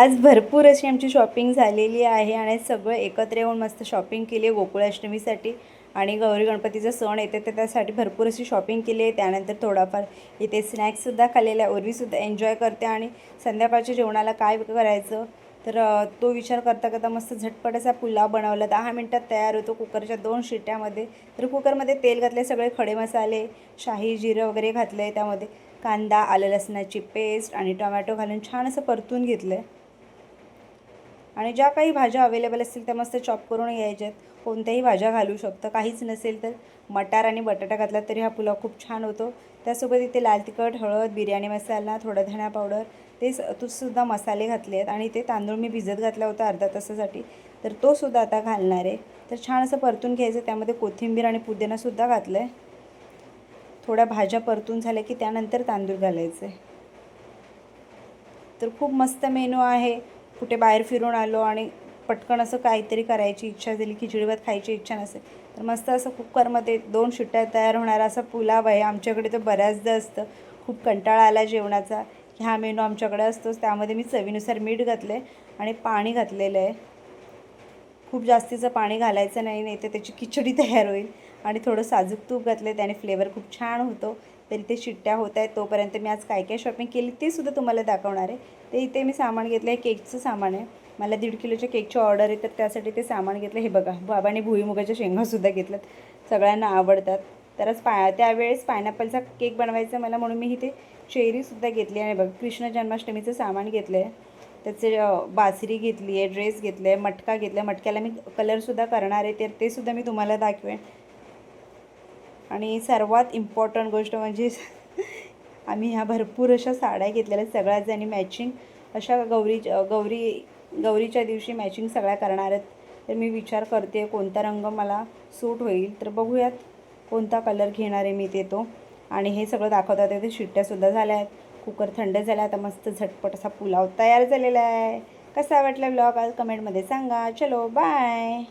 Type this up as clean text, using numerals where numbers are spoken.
आज भरपूर अशी आमची शॉपिंग झालेली आहे आणि सगळं एकत्र येऊन मस्त शॉपिंग केली आहे गोकुळाष्टमीसाठी. आणि गौरी गणपतीचा सण येते तर त्यासाठी भरपूर अशी शॉपिंग केली आहे. त्यानंतर थोडाफार इथे स्नॅक्ससुद्धा खाल्लेला आहे. उर्वीसुद्धा एन्जॉय करते आणि संध्याकाळच्या जेवणाला काय करायचं तर तो विचार करता करता मस्त झटपट असा पुलाव बनवला. 10 मिनटात तयार होतो कुकरच्या 2 शिट्ट्यामध्ये. तर कुकरमध्ये तेल घातले, सगळे खडे मसाले, शाही जिरं वगैरे घातले, त्यामध्ये कांदा, आलं लसणाची पेस्ट आणि टोमॅटो घालून छान असं परतून घेतलं आहे. आणि ज्या काही भाज्या अवेलेबल असतील त्या मस्त चॉप करून घ्यायच्यात. कोणत्याही भाज्या घालू शकतं. काहीच नसेल तर मटार आणि बटाटा घातला तरी हा पुलाव खूप छान होतो. त्यासोबत इथे लाल तिखट, हळद, बिर्याणी मसाला, थोडा धणा पावडर, तोसुद्धा मसाले घातले आहेत. आणि ते तांदूळ मी भिजत घातला होता अर्धा तासासाठी, तर तोसुद्धा आता घालणार आहे. तर छान असं परतून घ्यायचं. त्यामध्ये कोथिंबीर आणि पुदिनासुद्धा घातलं आहे. थोड्या भाज्या परतून झाल्या की त्यानंतर तांदूळ घालायचे. तर खूप मस्त मेनू आहे. कुठे बाहेर फिरून आलो आणि पटकन असं काहीतरी करायची इच्छा झाली, खिचडी भात खायची इच्छा नसेल तर मस्त असं कुकरमध्ये 2 शिट्ट्या तयार होणारा असा पुलाव आहे. आमच्याकडे तर बऱ्याचदा असतं. खूप कंटाळा आला जेवणाचा की हा मेनू आमच्याकडे असतोच. त्यामध्ये मी चवीनुसार मीठ घातलं आहे आणि पाणी घातलेलं आहे. खूप जास्तीचं पाणी घालायचं नाही, नाही तर त्याची खिचडी तयार होईल. आणि थोडं साजूक तूप घातलं, त्याने फ्लेवर खूप छान होतो. तर इथे शिट्ट्या होत आहेत तोपर्यंत मी आज काय काय शॉपिंग केली ते सुद्धा तुम्हाला दाखवणार आहे. ते इथे मी सामान घेतलं आहे, केकचं सामान आहे. मला 1.5 किलोच्या केकची ऑर्डर आहे, तर त्यासाठी ते सामान घेतलं. हे बघा, बाबाने भुईमुगाच्या शेंगासुद्धा घेतल्यात, सगळ्यांना आवडतात. तरच त्यावेळेस पायनॅपलचा केक बनवायचा मला, म्हणून मी इथे चेरीसुद्धा घेतली आहे. बघा, कृष्ण जन्माष्टमीचं सामान घेतलं आहे. त्याचे बासरी घेतली आहे, ड्रेस घेतले आहे, मटका घेतला आहे. मटक्याला मी कलरसुद्धा करणार आहे, तर ते सुद्धा मी तुम्हाला दाखवेन. आणि सर्वात इम्पॉर्टंट गोष्ट म्हणजे आम्ही ह्या भरपूर अशा साड्या घेतलेल्या, सगळ्याजणी मॅचिंग अशा गौरीच्या दिवशी मॅचिंग सगळ्या करणार आहेत. तर मी विचार करते कोणता रंग मला सूट होईल, तर बघूयात कोणता कलर घेणार आहे मी तो. आणि हे सगळं दाखवतात ते शिट्ट्यासुद्धा झाल्या आहेत. कुकर थंड झाला, आता मस्त झटपट असा पुलाव तयार झालेला आहे. कसा वाटला व्लॉग आज कमेंटमध्ये सांगा. चलो बाय.